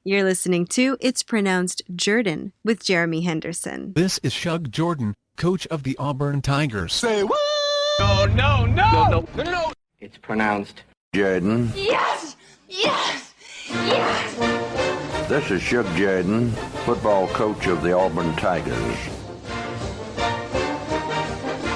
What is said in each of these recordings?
You're listening to It's Pronounced Jordan with Jeremy Henderson. This is Shug Jordan, coach of the Auburn Tigers. Say what? No. It's pronounced Jordan. Yes! Yes! Yes! This is Shug Jordan, football coach of the Auburn Tigers.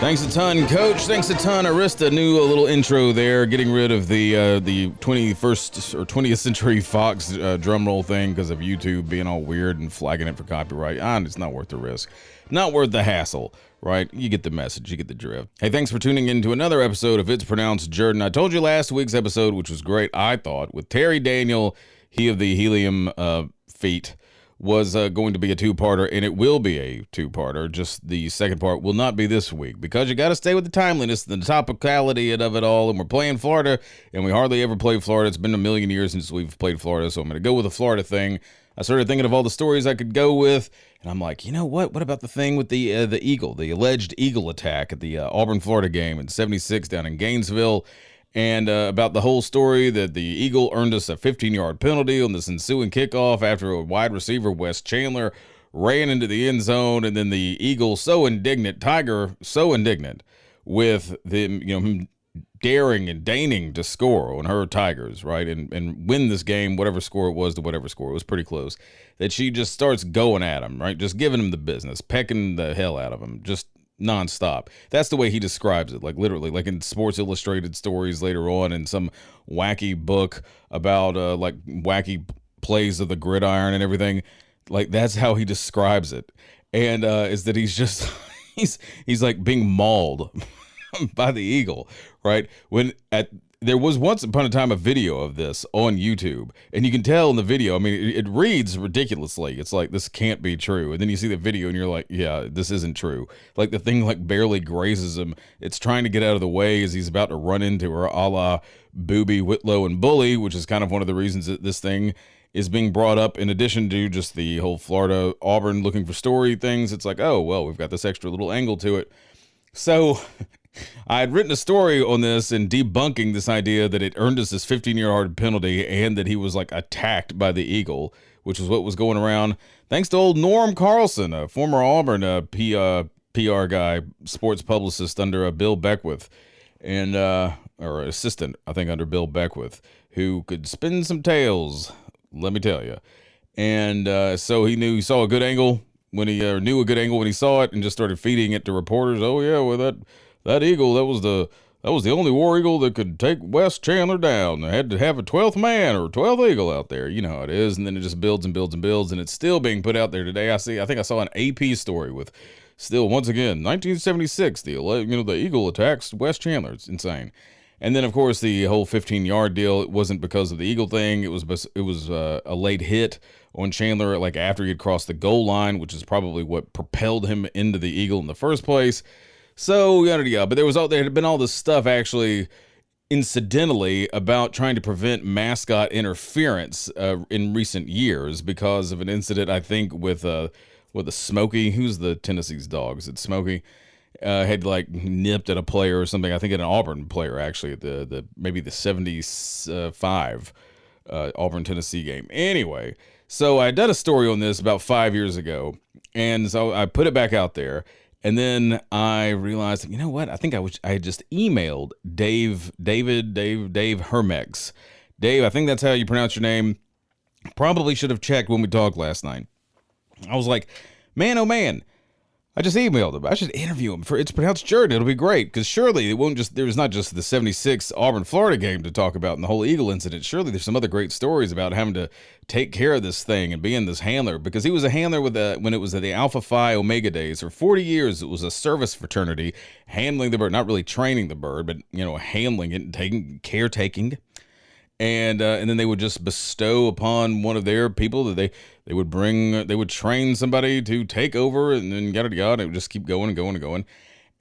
Thanks a ton, Coach. Thanks a ton, Arista. New little intro there, getting rid of the 21st or 20th Century Fox drum roll thing because of YouTube being all weird and flagging it for copyright. It's not worth the risk. Not worth the hassle, right? You get the message. You get the drift. Hey, thanks for tuning in to another episode of It's Pronounced Jordan. I told you last week's episode, which was great, I thought, with Terry Daniel, he of the helium feet, was going to be a two-parter, and it will be a two-parter. Just the second part will not be this week because you got to stay with the timeliness and the topicality of it all. And we're playing Florida, and we hardly ever play Florida. It's been a million years since we've played Florida, so I'm going to go with the Florida thing. I started thinking of all the stories I could go with, and I'm like, you know what? What about the thing with the eagle, the alleged eagle attack at the Auburn, Florida game in '76 down in Gainesville? And about the whole story that the Eagle earned us a 15-yard penalty on this ensuing kickoff after a wide receiver, Wes Chandler, ran into the end zone, and then the Eagle Tiger so indignant with him daring and deigning to score on her Tigers, right, and win this game, whatever score it was to whatever score. It was pretty close. That she just starts going at him, right, just giving him the business, pecking the hell out of him, just nonstop. That's the way he describes it, like literally, like in Sports Illustrated stories later on, in some wacky book about like wacky plays of the gridiron and everything. Like that's how he describes it, and is that he's just he's like being mauled by the Eagle, right? There was once upon a time a video of this on YouTube, and you can tell in the video, I mean, it reads ridiculously. It's like, this can't be true. And then you see the video and you're like, yeah, this isn't true. Like the thing like barely grazes him. It's trying to get out of the way as he's about to run into her, a la Booby, Whitlow, and Bully, which is kind of one of the reasons that this thing is being brought up in addition to just the whole Florida Auburn looking for story things. It's like, oh, well, we've got this extra little angle to it. So I had written a story on this and debunking this idea that it earned us this 15-yard penalty and that he was like attacked by the Eagle, which was what was going around. Thanks to old Norm Carlson, a former Auburn PR guy, sports publicist under Bill Beckwith, and or assistant, I think, under Bill Beckwith, who could spin some tales, let me tell you. And so he saw a good angle when he knew a good angle when he saw it and just started feeding it to reporters. Oh yeah, well that Eagle, that was the only war eagle that could take Wes Chandler down. They had to have a 12th man or 12th eagle out there. You know how it is. And then it just builds and builds and builds, and it's still being put out there today. I think I saw an AP story with still, once again, 1976, the Eagle attacks Wes Chandler. It's insane. And then, of course, the whole 15-yard deal, it wasn't because of the Eagle thing. It was a late hit on Chandler, like after he had crossed the goal line, which is probably what propelled him into the Eagle in the first place. So, yada yada. But there had been all this stuff, actually, incidentally, about trying to prevent mascot interference in recent years because of an incident, I think, with a Smokey. Who's the Tennessee's dog? Is it Smokey? Had like nipped at a player or something. I think at an Auburn player, actually, at the maybe the 75 Auburn Tennessee game. Anyway, so I did a story on this about 5 years ago, and so I put it back out there, and then I realized, you know what? I think I had just emailed Dave Hermecz. Dave, I think that's how you pronounce your name. Probably should have checked when we talked last night. I was like, man, oh man. I just emailed him. I should interview him for It's Pronounced Jordan. It'll be great because surely there's not just the 76 Auburn, Florida game to talk about and the whole Eagle incident. Surely there's some other great stories about having to take care of this thing and being this handler, because he was a handler when it was the Alpha Phi Omega days. For 40 years, it was a service fraternity handling the bird, not really training the bird, but, handling it and caretaking. And then they would just bestow upon one of their people that they would train somebody to take over, and then yada yada. It would just keep going and going and going.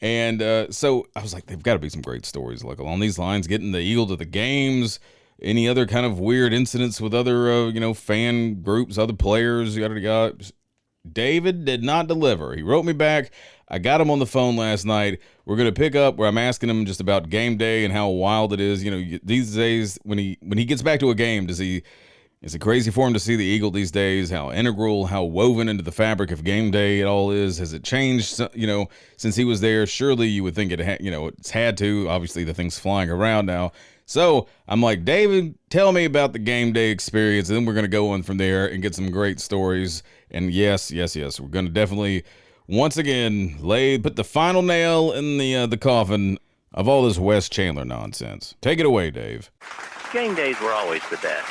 And so I was like, they've got to be some great stories like along these lines, getting the Eagle to the games, any other kind of weird incidents with other fan groups, other players, yada yada. David did not deliver. He wrote me back. I got him on the phone last night. We're going to pick up where I'm asking him just about game day and how wild it is. These days when he gets back to a game, does he Is it crazy for him to see the eagle these days? How integral, how woven into the fabric of game day it all is? Has it changed, since he was there? Surely you would think it's had to. Obviously, the thing's flying around now. So I'm like, David, tell me about the game day experience, and then we're going to go on from there and get some great stories. And yes, we're going to definitely, once again, put the final nail in the coffin of all this Wes Chandler nonsense. Take it away, Dave. Game days were always the best.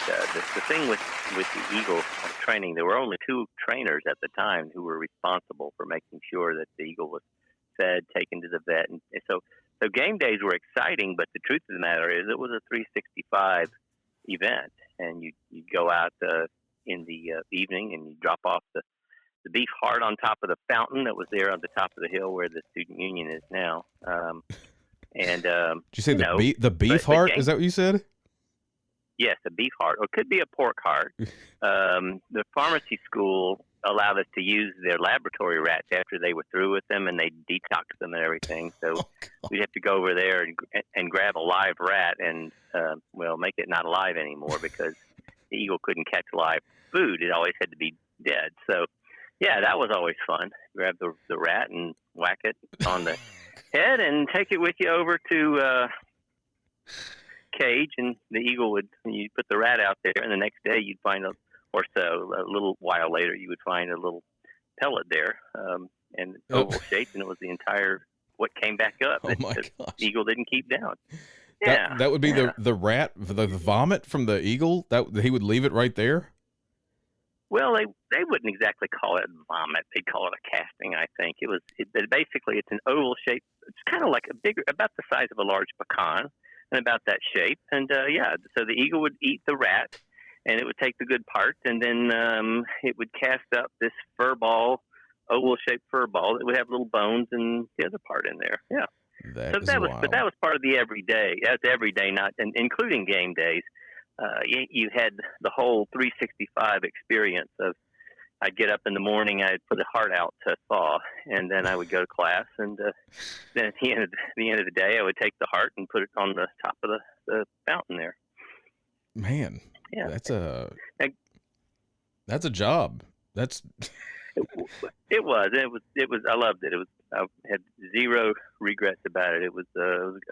The thing with the Eagle training, there were only 2 trainers at the time who were responsible for making sure that the Eagle was fed, taken to the vet. And so game days were exciting, but the truth of the matter is it was a 365 event. And you go out in the evening and you drop off the Beefheart on top of the fountain that was there on the top of the hill where the student union is now. Did you say the Beefheart? Is that what you said? Yes, a beef heart, or it could be a pork heart. The pharmacy school allowed us to use their laboratory rats after they were through with them, and they detoxed them and everything. So we'd have to go over there and grab a live rat and, make it not alive anymore because the eagle couldn't catch live food. It always had to be dead. So, yeah, that was always fun. Grab the rat and whack it on the head and take it with you over to cage, and the eagle you'd put the rat out there, and the next day you'd find a little while later you would find a little pellet there, and oval shaped, and it was the entire what came back up. Oh my gosh. The eagle didn't keep down. Yeah, that would be the rat, the vomit from the eagle. That he would leave it right there. Well, they wouldn't exactly call it vomit. They'd call it a casting. I think basically it's an oval shape. It's kind of like about the size of a large pecan. And about that shape. And, so the eagle would eat the rat, and it would take the good part, and then it would cast up this oval-shaped fur ball that would have little bones and the other part in there. Yeah. But that was part of the everyday. That's everyday, including game days. You had the whole 365 experience of I'd get up in the morning, I'd put the heart out to thaw, and then I would go to class, and then at the end of the day, I would take the heart and put it on the top of the fountain there. Man, yeah, that's a job. It was. I loved it. I had zero regrets about it. It was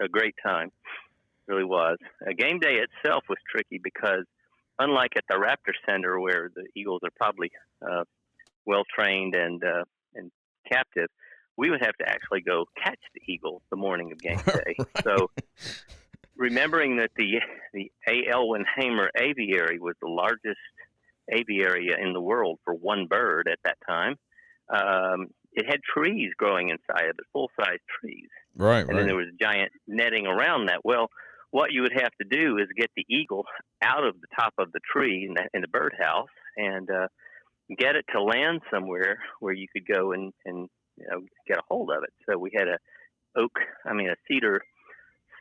a great time. It really was. Game day itself was tricky because, unlike at the Raptor Center, where the eagles are probably well trained and captive, we would have to actually go catch the eagle the morning of game day. Right. So, remembering that the A. Elwenheimer aviary was the largest aviary in the world for one bird at that time, it had trees growing inside of it, full-size trees. Right. And then there was giant netting around that. Well, what you would have to do is get the eagle out of the top of the tree in the birdhouse and get it to land somewhere where you could go and get a hold of it. So we had a cedar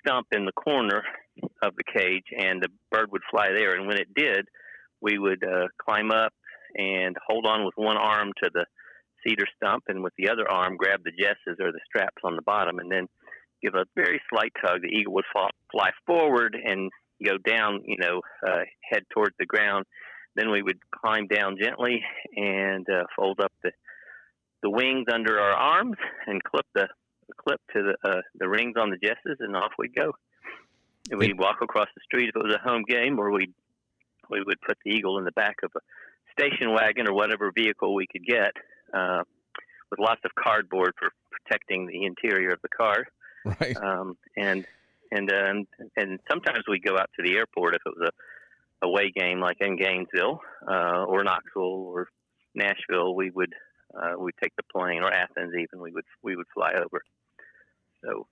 stump in the corner of the cage, and the bird would fly there. And when it did, we would climb up and hold on with one arm to the cedar stump, and with the other arm grab the jesses or the straps on the bottom, and then give a very slight tug. The eagle would fly forward and go down, head towards the ground. Then we would climb down gently and fold up the wings under our arms and clip to the rings on the jesses, and off we'd go. And we'd walk across the street if it was a home game, or we would put the eagle in the back of a station wagon or whatever vehicle we could get, with lots of cardboard for protecting the interior of the car. Right. And sometimes we'd go out to the airport if it was a away game, like in Gainesville or Knoxville or Nashville. We'd take the plane, or Athens even. We would fly over. So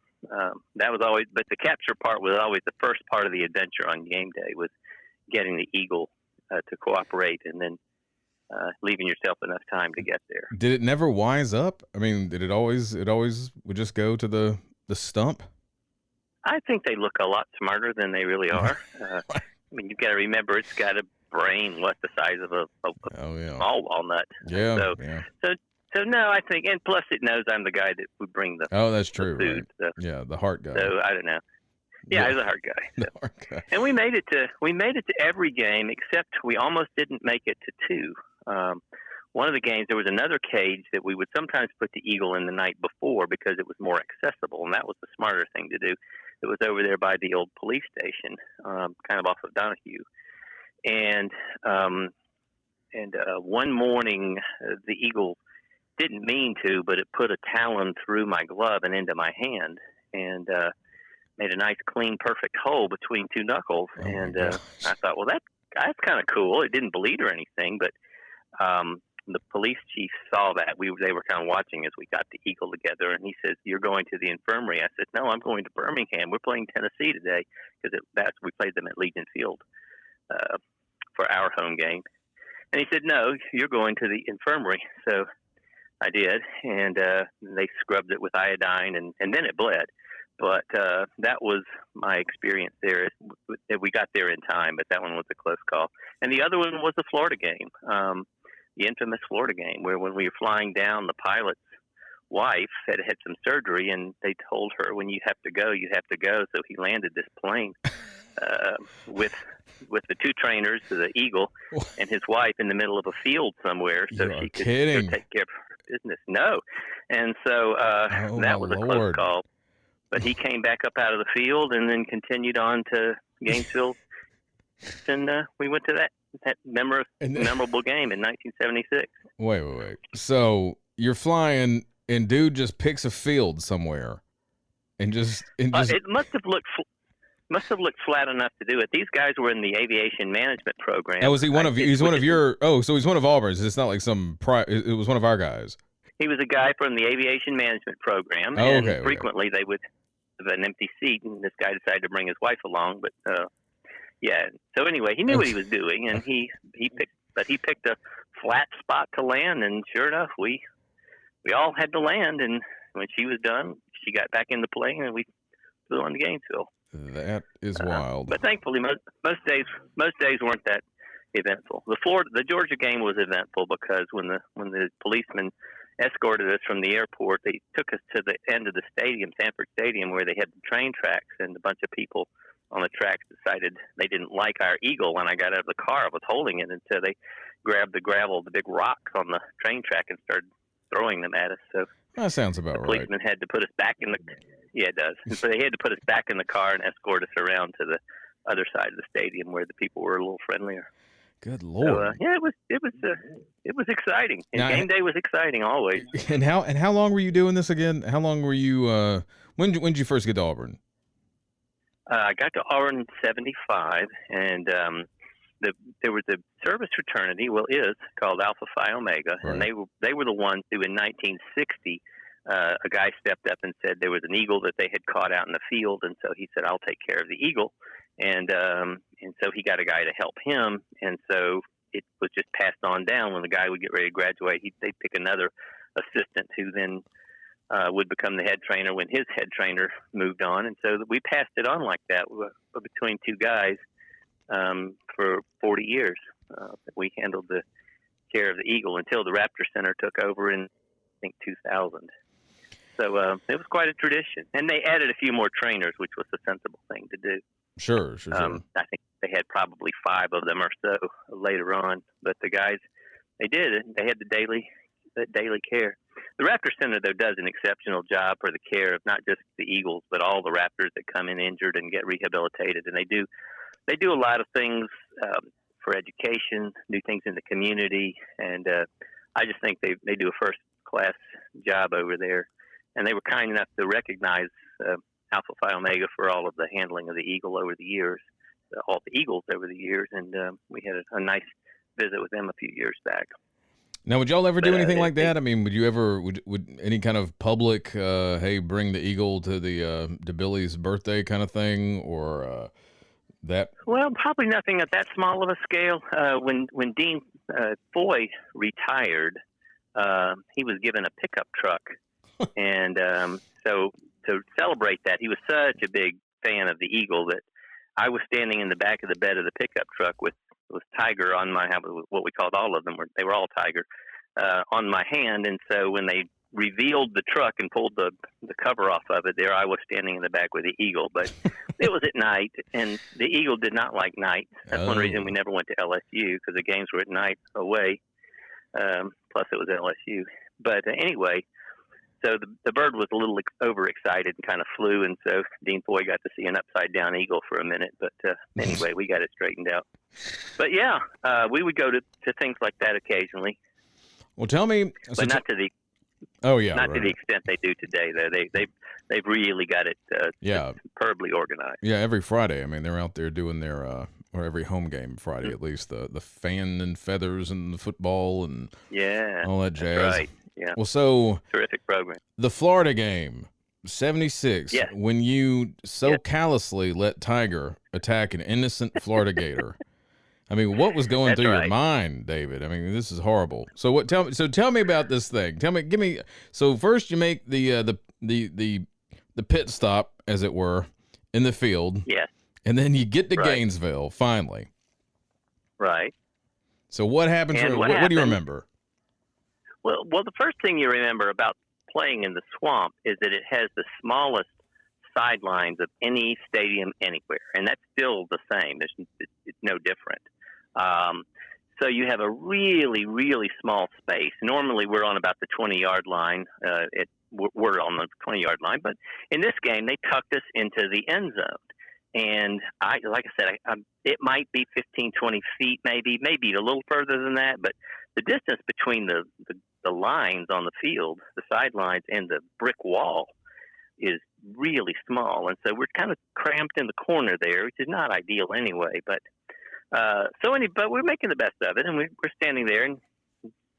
that was always. But the capture part was always the first part of the adventure on game day, was getting the eagle to cooperate, and then leaving yourself enough time to get there. Did it never wise up? I mean, did it always would just go to the stump? I think they look a lot smarter than they really are. I mean, you've got to remember, it's got a brain the size of a small walnut. Yeah. So no, I think, and plus it knows I'm the guy that would bring the that's true. The food. Right. The heart guy. So I don't know. Yeah, he was a hard guy. So. Okay. And we made it to every game except we almost didn't make it to two. One of the games, there was another cage that we would sometimes put the eagle in the night before because it was more accessible, and that was the smarter thing to do. It was over there by the old police station, kind of off of Donahue. And one morning, the eagle didn't mean to, but it put a talon through my glove and into my hand, and made a nice, clean, perfect hole between two knuckles. Oh, and I thought, well, that's kind of cool. It didn't bleed or anything, but the police chief saw that. They were kind of watching as we got the eagle together, and he says, "You're going to the infirmary." I said, "No, I'm going to Birmingham. We're playing Tennessee today," because we played them at Legion Field for our home game. And he said, "No, you're going to the infirmary." So I did, and they scrubbed it with iodine, and then it bled. But that was my experience there. We got there in time, but that one was a close call. And the other one was the Florida game, the infamous Florida game, where when we were flying down, the pilot's wife had some surgery, and they told her, when you have to go, you have to go. So he landed this plane with the two trainers, the Eagle, and his wife in the middle of a field somewhere, so she could go take care of her business. No. And so that was a close call. But he came back up out of the field and then continued on to Gainesville, and we went to that memorable game in 1976. Wait. So you're flying, and dude just picks a field somewhere, and just it must have looked flat enough to do it. These guys were in the aviation management program. Oh, was he one of you? He's one of your. Oh, so he's one of Auburn's. It's not like it was one of our guys. He was a guy from the aviation management program, and frequently they would have an empty seat, and this guy decided to bring his wife along. But yeah. So anyway, he knew what he was doing, and he picked a flat spot to land, and sure enough, we all had to land. And when she was done, she got back in the plane, and we flew on to Gainesville. That is wild. But thankfully, most days weren't that eventful. The Georgia game was eventful because when the policemen escorted us from the airport, they took us to the end of the stadium, Sanford Stadium, where they had the train tracks, and a bunch of people on the tracks decided they didn't like our Eagle. When I got out of the car, I was holding it, and so they grabbed the gravel, the big rocks on the train track, and started throwing them at us. So that sounds about right. The policemen had to put us back in the. Yeah, it does. And so they had to put us back in the car and escort us around to the other side of the stadium where the people were a little friendlier. Good Lord! So, yeah, it was exciting. And now, game day was exciting always. And how long were you doing this again? How long were you? When did you first get to Auburn? I got to Auburn in '75, and there was a service fraternity, is called Alpha Phi Omega, right. And they were the ones who in 1960. A guy stepped up and said there was an eagle that they had caught out in the field, and so he said, "I'll take care of the eagle," and so he got a guy to help him, and so it was just passed on down. When the guy would get ready to graduate, they'd pick another assistant who then would become the head trainer when his head trainer moved on, and so we passed it on like that between two guys for 40 years. We handled the care of the eagle until the Raptor Center took over in, I think, 2000. So it was quite a tradition. And they added a few more trainers, which was a sensible thing to do. Sure. I think they had probably 5 of them or so later on. But the guys, they did it. They had the daily care. The Raptor Center, though, does an exceptional job for the care of not just the eagles, but all the raptors that come in injured and get rehabilitated. And they do a lot of things for education, do things in the community. And I just think they do a first-class job over there. And they were kind enough to recognize Alpha Phi Omega for all of the handling of the eagle over the years, all the eagles over the years, and we had a nice visit with them a few years back. Now, would y'all ever do anything like that? I mean, would you ever would any kind of public, hey, bring the eagle to to Billy's birthday kind of thing, or that? Well, probably nothing at that small of a scale. When Dean Foy retired, he was given a pickup truck. And so to celebrate that, he was such a big fan of the eagle that I was standing in the back of the bed of the pickup truck with Tiger on what we called all of them. They were all Tiger on my hand. And so when they revealed the truck and pulled the cover off of it, there I was standing in the back with the eagle. But it was at night, and the eagle did not like night. That's one reason we never went to LSU, because the games were at night away. Plus, it was LSU. But anyway, so the bird was a little overexcited and kind of flew, and so Dean Foy got to see an upside-down eagle for a minute. But anyway, we got it straightened out. But yeah, we would go to things like that occasionally. Well, tell me, but not to the to the extent they do today. Though they've really got it superbly organized. Yeah, every Friday. I mean, they're out there doing their or every home game Friday at least, the fan and feathers and the football and all that jazz. That's right. Yeah. Well, so terrific program. The Florida game, 76. Yeah. When you callously let Tiger attack an innocent Florida Gator. I mean, what was going through your mind, David? I mean, this is horrible. So tell me about this thing. Give me. So first you make the pit stop, as it were, in the field. Yes. And then you get to Gainesville finally. Right. So what happened? What do you remember? Well, the first thing you remember about playing in the swamp is that it has the smallest sidelines of any stadium anywhere, and that's still the same. It's no different. So you have a really, really small space. Normally, we're on about the 20-yard line. We're on the 20-yard line, but in this game, they tucked us into the end zone. And like I said, it might be 15, 20 feet, maybe a little further than that. But the distance between the lines on the field, the sidelines, and the brick wall is really small. And so we're kind of cramped in the corner there, which is not ideal anyway. But but we're making the best of it, and we're standing there. And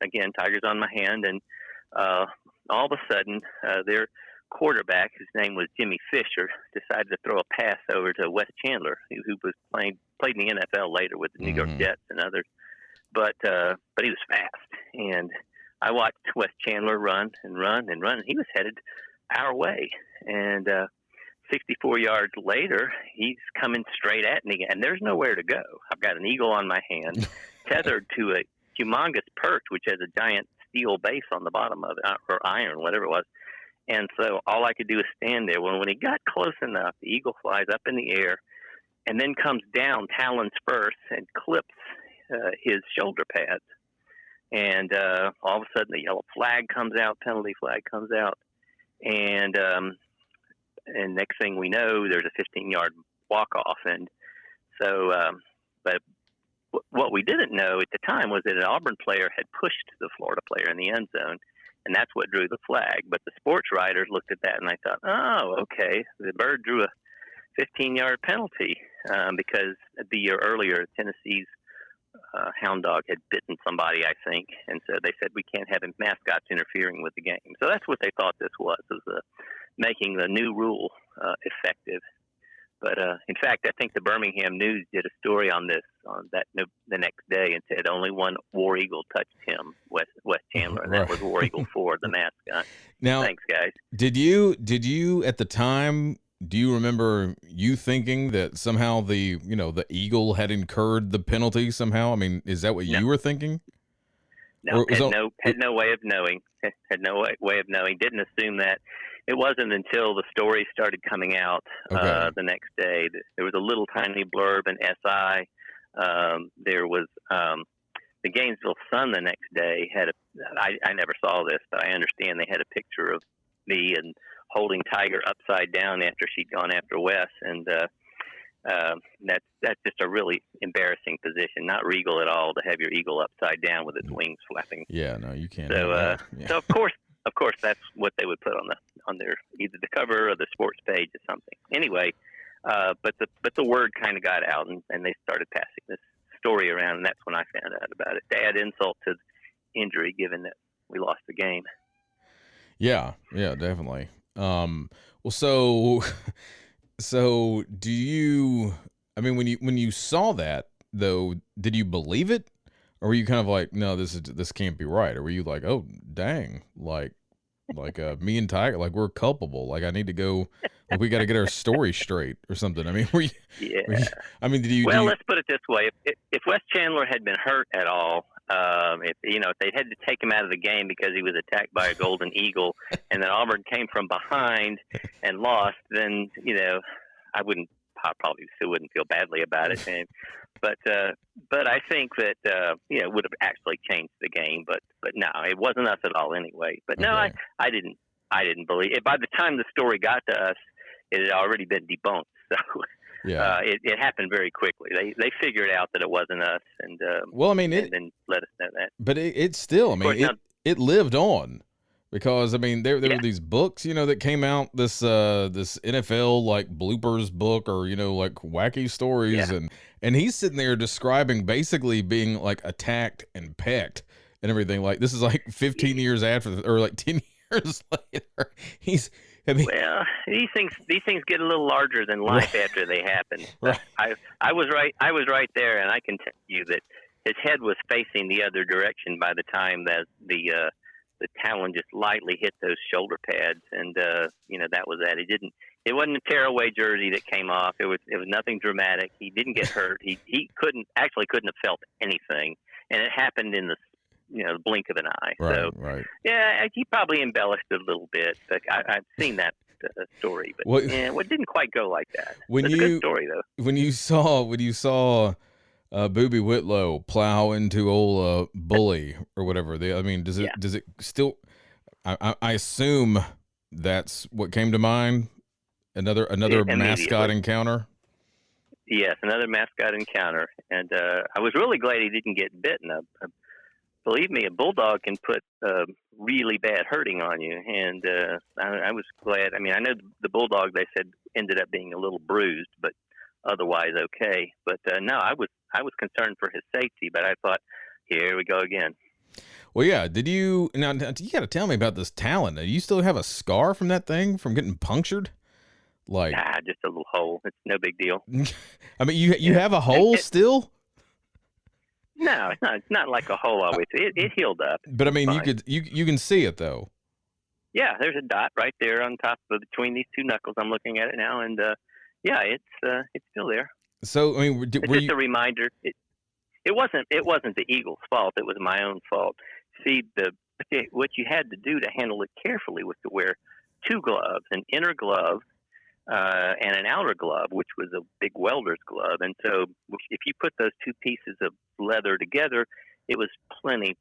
again, Tiger's on my hand, and all of a sudden, their quarterback, whose name was Jimmy Fisher, decided to throw a pass over to Wes Chandler, who was played in the NFL later with the New York Jets and others. But he was fast, and I watched Wes Chandler run and run and run, and he was headed our way. And 64 yards later, he's coming straight at me, and there's nowhere to go. I've got an eagle on my hand, tethered to a humongous perch, which has a giant steel base on the bottom of it, or iron, whatever it was. And so all I could do is stand there. When he got close enough, the eagle flies up in the air and then comes down talons first and clips his shoulder pads. And all of a sudden the yellow flag comes out, penalty flag comes out. And next thing we know, there's a 15-yard walk-off. And so, but what we didn't know at the time was that an Auburn player had pushed the Florida player in the end zone, and that's what drew the flag. But the sports writers looked at that, and I thought, oh, okay, the bird drew a 15-yard penalty because the year earlier, Tennessee's hound dog had bitten somebody, I think, and so they said we can't have mascots interfering with the game. So that's what they thought this was making the new rule effective. But in fact, I think the Birmingham News did a story on this the next day and said only one war eagle touched him, Wes Chandler, and that was War Eagle 4, the mascot. Now, thanks, guys. Did you at the time? Do you remember you thinking that somehow the eagle had incurred the penalty somehow? I mean, is that what you were thinking? No, had no way of knowing. Had no way of knowing. Didn't assume that. It wasn't until the story started coming out the next day. There was a little tiny blurb in SI. There was the Gainesville Sun the next day had I never saw this, but I understand they had a picture of me and holding Tiger upside down after she'd gone after Wes, and that's just a really embarrassing position. Not regal at all to have your eagle upside down with its wings flapping. Yeah, no, you can't. So, so of course, that's what they would put on their either the cover or the sports page or something. Anyway, but the word kind of got out, and they started passing this story around, and that's when I found out about it. To add insult to injury, given that we lost the game. Yeah, definitely. Well, so do you? I mean, when you saw that though, did you believe it, or were you kind of like, no, this can't be right, or were you like, oh, dang, like me and Tiger, like we're culpable, like I need to go, like we got to get our story straight or something? I mean, I mean, did you? Well, let's put it this way: if Wes Chandler had been hurt at all, If they had to take him out of the game because he was attacked by a golden eagle, and then Auburn came from behind and lost, then I probably still wouldn't feel badly about it. But I think that it would have actually changed the game. But no, it wasn't us at all anyway. But no, Okay. I didn't believe it. By the time the story got to us, it had already been debunked. So. Yeah. It happened very quickly. They figured out that it wasn't us, and and then let us know that. But it still, I mean, it lived on, because I mean there were these books, that came out, this NFL like bloopers book, or like wacky stories, and he's sitting there describing basically being like attacked and pecked and everything. Like, this is like 15 years after, or like 10 years later. Well, these things get a little larger than life after they happen. Right. I was right there, and I can tell you that his head was facing the other direction by the time that the Talon just lightly hit those shoulder pads, and that was that. It wasn't a tearaway jersey that came off. It was nothing dramatic. He didn't get hurt. He couldn't have felt anything, and it happened in the blink of an eye. Right. Yeah, he probably embellished it a little bit. But I've seen that story, but it didn't quite go like that. It's a good story, though. When you saw Booby Whitlow plow into old Bully or whatever, does it still? I assume that's what came to mind. Another mascot encounter. Yes, another mascot encounter, and I was really glad he didn't get bitten. Believe me, a bulldog can put really bad hurting on you, and I was glad. I mean, I know the bulldog, they said, ended up being a little bruised, but otherwise okay. But no, I was concerned for his safety, but I thought, here we go again. Well, yeah. You got to tell me about this Talon. Do you still have a scar from that thing, from getting punctured? Like, just a little hole. It's no big deal. I mean, you have a hole still? No, it's not like a hole always. It healed up. But I mean, fine. you can see it though. Yeah, there's a dot right there on top of between these two knuckles. I'm looking at it now, and it's still there. So I mean, it's just a reminder. It wasn't the eagle's fault. It was my own fault. See, what you had to do to handle it carefully was to wear two gloves, an inner glove and an outer glove, which was a big welder's glove. And so if you put those two pieces of leather together, it was plenty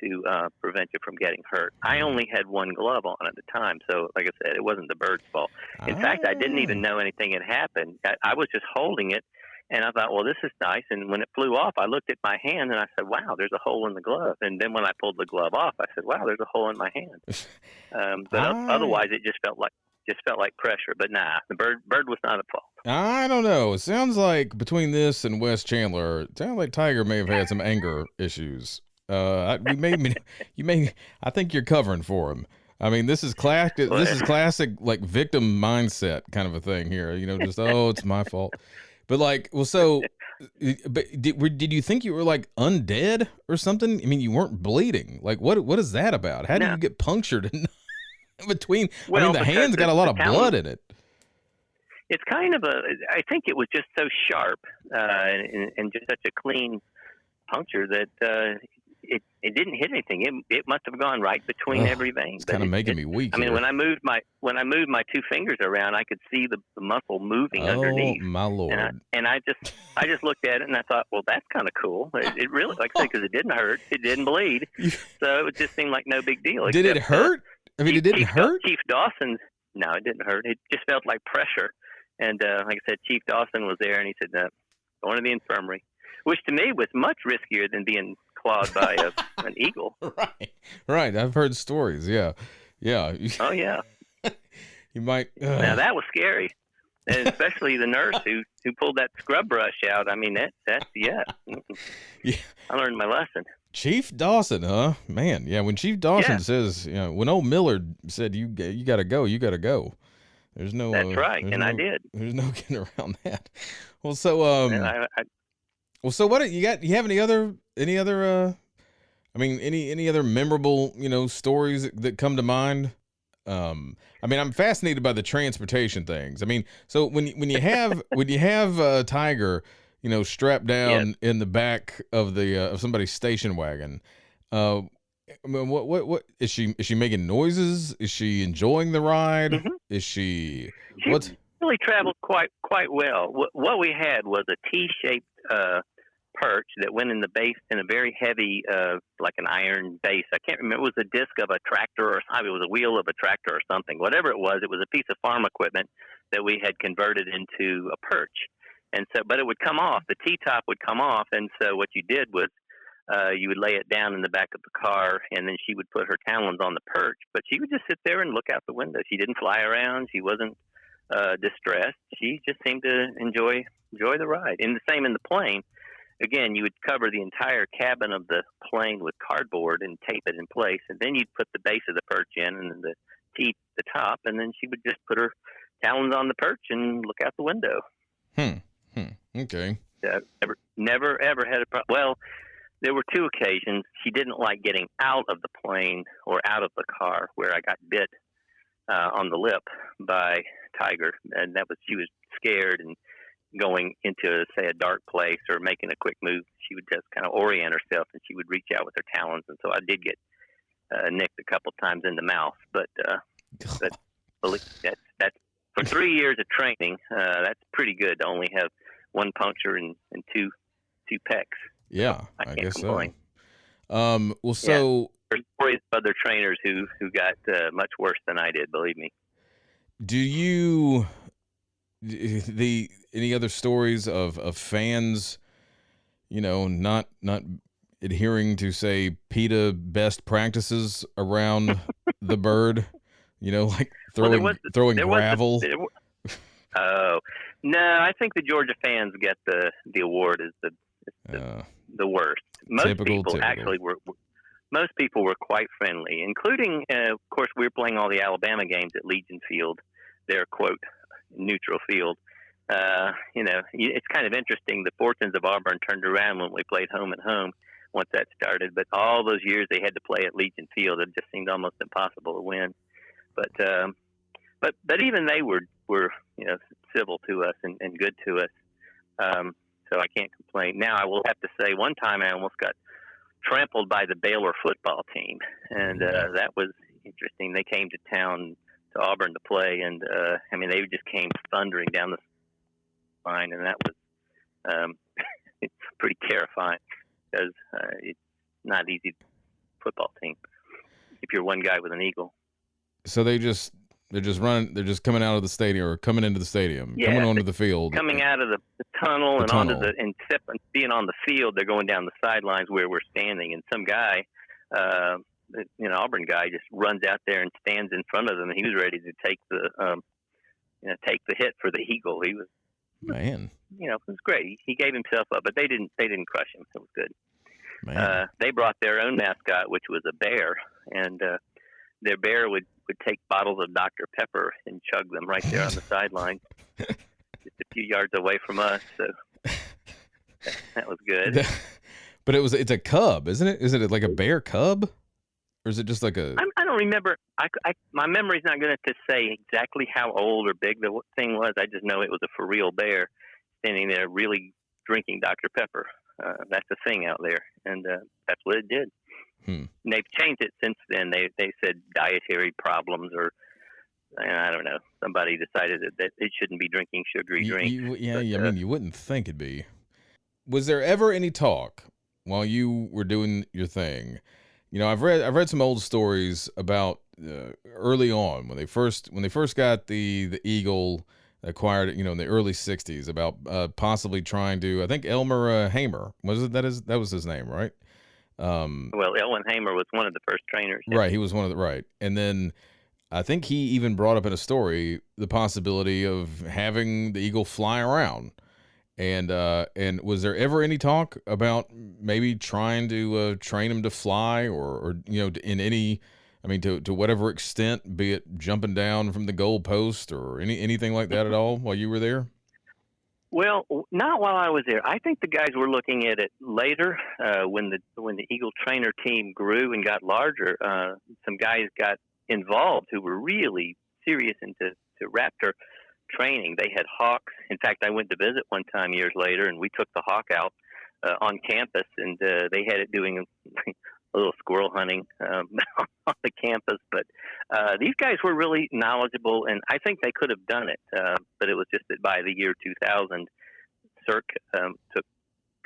to prevent you from getting hurt. I only had one glove on at the time, so like I said, it wasn't the bird's fault. In fact, I didn't even know anything had happened. I was just holding it, and I thought, well, this is nice. And when it flew off, I looked at my hand, and I said, wow, there's a hole in the glove. And then when I pulled the glove off, I said, wow, there's a hole in my hand. But otherwise, it just felt like pressure. But nah, the bird was not at fault. I don't know. It sounds like between this and Wes Chandler, it sounds like Tiger may have had some anger issues. I think you're covering for him. I mean, this is classic. This is classic, like, victim mindset kind of a thing here. Just it's my fault. But like, well, so, but did you think you were like undead or something? I mean, you weren't bleeding. Like, what is that about? How did you get punctured in between? Well, I mean, the hand's got a lot of blood in it. It's kind of I think it was just so sharp and just such a clean puncture that it didn't hit anything. It must have gone right between every vein. It's kind of making me weak. I mean, when I moved my two fingers around, I could see the muscle moving underneath. Oh my Lord! And I just looked at it and I thought, well, that's kind of cool. It really, like I said, because it didn't hurt, it didn't bleed, so it just seemed like no big deal. Did it hurt? I mean, it didn't hurt. Chief Dawson, no, it didn't hurt. It just felt like pressure. And like I said, Chief Dawson was there, and he said, "Going to the infirmary," which to me was much riskier than being clawed by an eagle. Right. I've heard stories. Yeah. Oh yeah. You might. Now that was scary, and especially the nurse who pulled that scrub brush out. I mean, that's yeah. I learned my lesson. Chief Dawson, huh? Man, yeah. When Chief Dawson says, when old Millard said, "You got to go, you got to go." There's no. That's right, and I did. There's no getting around that. Well, so well, so what you got? You have any other? I mean, any other memorable, stories that come to mind? I mean, I'm fascinated by the transportation things. I mean, so when you have Tiger, strapped down Yes. in the back of the of somebody's station wagon. I mean, what is she? Is she making noises? Is she enjoying the ride? Hmm. Is she She what? really traveled quite well. What we had was a T-shaped perch that went in the base in a very heavy, like an iron base. I can't remember. It was a disc of a tractor, or it was a wheel of a tractor or something. Whatever it was a piece of farm equipment that we had converted into a perch. And so, but it would come off. The T-top would come off, and so what you did was you would lay it down in the back of the car, and then she would put her talons on the perch. But she would just sit there and look out the window. She didn't fly around. She wasn't distressed. She just seemed to enjoy the ride. And the same in the plane. Again, you would cover the entire cabin of the plane with cardboard and tape it in place, and then you'd put the base of the perch in and then the top, and then she would just put her talons on the perch and look out the window. Okay. Never ever had a problem. Well, there were two occasions she didn't like getting out of the plane or out of the car where I got bit on the lip by Tiger, and she was scared and going into, say, a dark place or making a quick move. She would just kind of orient herself, and she would reach out with her talons, and so I did get nicked a couple times in the mouth. But that's for 3 years of training. That's pretty good to only have one puncture and two pecks. Yeah, I I can't guess complain. so. Well, so There's stories of other trainers who got much worse than I did. Believe me. do you any other stories of fans, not adhering to, say, PETA best practices around the bird, like throwing gravel? Oh no, I think the Georgia fans get the award as the worst. Typical. Actually were. Most people were quite friendly, including, of course, we were playing all the Alabama games at Legion Field, their quote neutral field. It's kind of interesting. The fortunes of Auburn turned around when we played home and home once that started. But all those years they had to play at Legion Field, it just seemed almost impossible to win. But even they were civil to us and good to us. So I can't complain. Now I will have to say, one time I almost got trampled by the Baylor football team, and that was interesting. They came to town to Auburn to play, and they just came thundering down the line, and that was it's pretty terrifying because it's not easy football team if you're one guy with an eagle. So they're just coming out of the stadium, or coming into the stadium, coming onto the field, coming out of the tunnel and onto and being on the field. They're going down the sidelines where we're standing, and some guy, Auburn guy, just runs out there and stands in front of them. And he was ready to take the hit for the eagle. He was, man, it was great. He gave himself up, but they didn't crush him. It was good. Man. They brought their own mascot, which was a bear, and their bear would take bottles of Dr. Pepper and chug them right there on the sideline, just a few yards away from us. So that was good. But it's a cub, isn't it? Is it like a bear cub, or is it just like a? I don't remember. My memory's not going to say exactly how old or big the thing was. I just know it was a for real bear standing there, really drinking Dr. Pepper. That's a thing out there, and that's what it did. And they've changed it since then. They said dietary problems, or I don't know. Somebody decided that it shouldn't be drinking sugary drinks. You wouldn't think it'd be. Was there ever any talk while you were doing your thing? I've read some old stories about early on when they first got the eagle acquired, in the early '60s, about possibly trying to. I think Elmer Hamer that was his name, right? Well, Elwin Hamer was one of the first trainers. Yeah. Right, he was one of the right, and then I think he even brought up in a story the possibility of having the eagle fly around. And was there ever any talk about maybe trying to train him to fly, or in any, to whatever extent, be it jumping down from the goalpost or anything like that at all while you were there? Well, not while I was there. I think the guys were looking at it later when the Eagle trainer team grew and got larger. Some guys got involved who were really serious into raptor training. They had hawks. In fact, I went to visit one time years later, and we took the hawk out on campus, and they had it doing a little squirrel hunting on the campus. But these guys were really knowledgeable, and I think they could have done it. But it was just that by the year 2000, Cirque took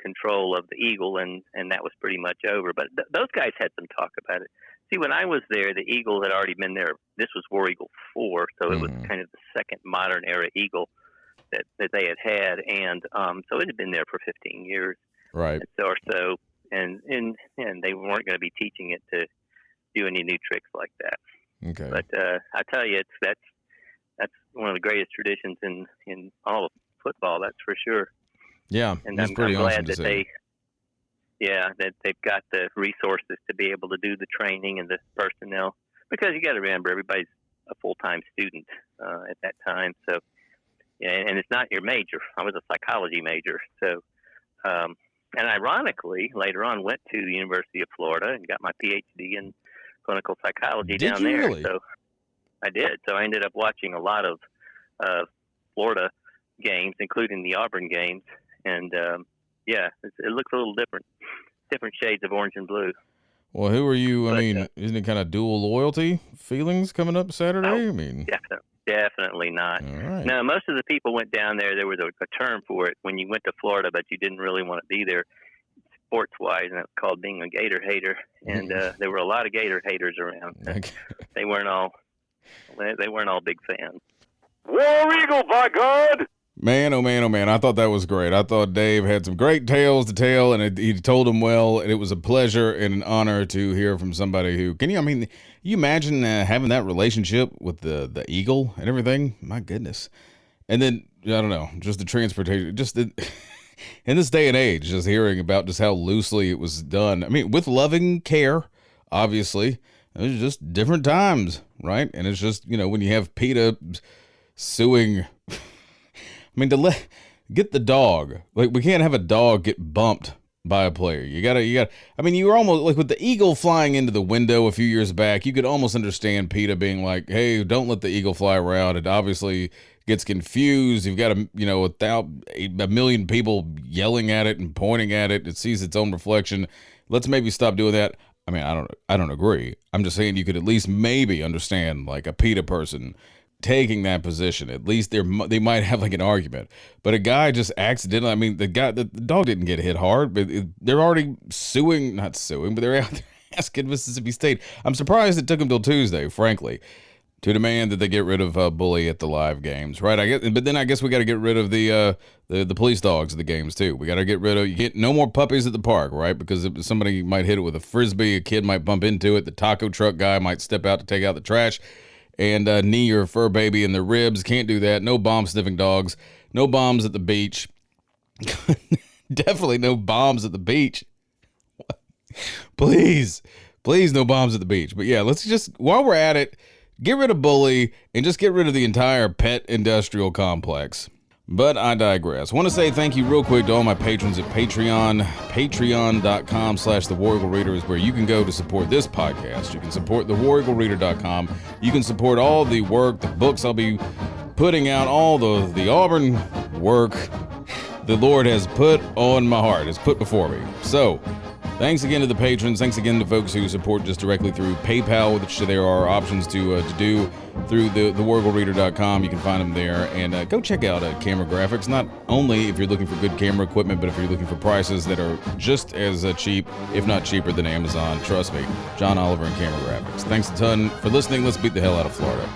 control of the Eagle, and that was pretty much over. But those guys had some talk about it. See, when I was there, the Eagle had already been there. This was War Eagle 4, so it was kind of the second modern era Eagle that they had, and so it had been there for 15 years, right? Or so, and they weren't going to be teaching it to do any new tricks like that. Okay. But I tell you, that's one of the greatest traditions in all of football. That's for sure. Yeah, and that's pretty I'm awesome glad that that they've got the resources to be able to do the training and the personnel, because you got to remember, everybody's a full-time student at that time. So, and it's not your major. I was a psychology major. So, and ironically, later on went to the University of Florida and got my PhD in clinical psychology down there. Really? So I did. So I ended up watching a lot of Florida games, including the Auburn games. And, it looks a little different shades of orange and blue. Well, who are you? I mean, isn't it kind of dual loyalty feelings coming up Saturday? Oh, I mean, definitely not. All right. No, most of the people went down there. There was a term for it when you went to Florida, but you didn't really want to be there sports-wise, and it's called being a Gator hater. And there were a lot of Gator haters around. Okay. They weren't all big fans. War Eagle, by God! Man, oh man, oh man. I thought that was great. I thought Dave had some great tales to tell, and he told them well, and it was a pleasure and an honor to hear from somebody who, you imagine having that relationship with the Eagle and everything? My goodness. And then, I don't know, just the transportation, in this day and age, just hearing about just how loosely it was done. I mean, with loving care, obviously. It was just different times, right? And it's just, when you have PETA suing... I mean, get the dog. Like, we can't have a dog get bumped by a player. You gotta. I mean, you were almost like with the Eagle flying into the window a few years back. You could almost understand PETA being like, "Hey, don't let the Eagle fly around." It obviously gets confused. You've got a million people yelling at it and pointing at it. It sees its own reflection. Let's maybe stop doing that. I mean, I don't agree. I'm just saying you could at least maybe understand like a PETA person taking that position. At least they might have like an argument, but a guy just accidentally, I mean, the dog didn't get hit hard, but they're already not suing, but they're out there asking Mississippi State. I'm surprised it took them till Tuesday, frankly, to demand that they get rid of Bully at the live games, right? But then I guess we got to get rid of the police dogs at the games too. We got to get rid of, you get no more puppies at the park, right? Because if somebody might hit it with a Frisbee, a kid might bump into it, the taco truck guy might step out to take out the trash and knee your fur baby in the ribs. Can't do that. No bomb sniffing dogs. No bombs at the beach. Definitely no bombs at the beach. Please, no bombs at the beach. But yeah, let's just, while we're at it, get rid of Bully and just get rid of the entire pet industrial complex. But I digress. I want to say thank you real quick to all my patrons at Patreon. Patreon.com/The War Eagle Reader is where you can go to support this podcast. You can support thewareaglereader.com. You can support all the work, the books I'll be putting out, all the Auburn work the Lord has put on my heart, has put before me. So, thanks again to the patrons. Thanks again to folks who support just directly through PayPal, which there are options to do through the thewareaglereader.com. You can find them there. And go check out Camera Graphics, not only if you're looking for good camera equipment, but if you're looking for prices that are just as cheap, if not cheaper than Amazon. Trust me, John Oliver and Camera Graphics. Thanks a ton for listening. Let's beat the hell out of Florida.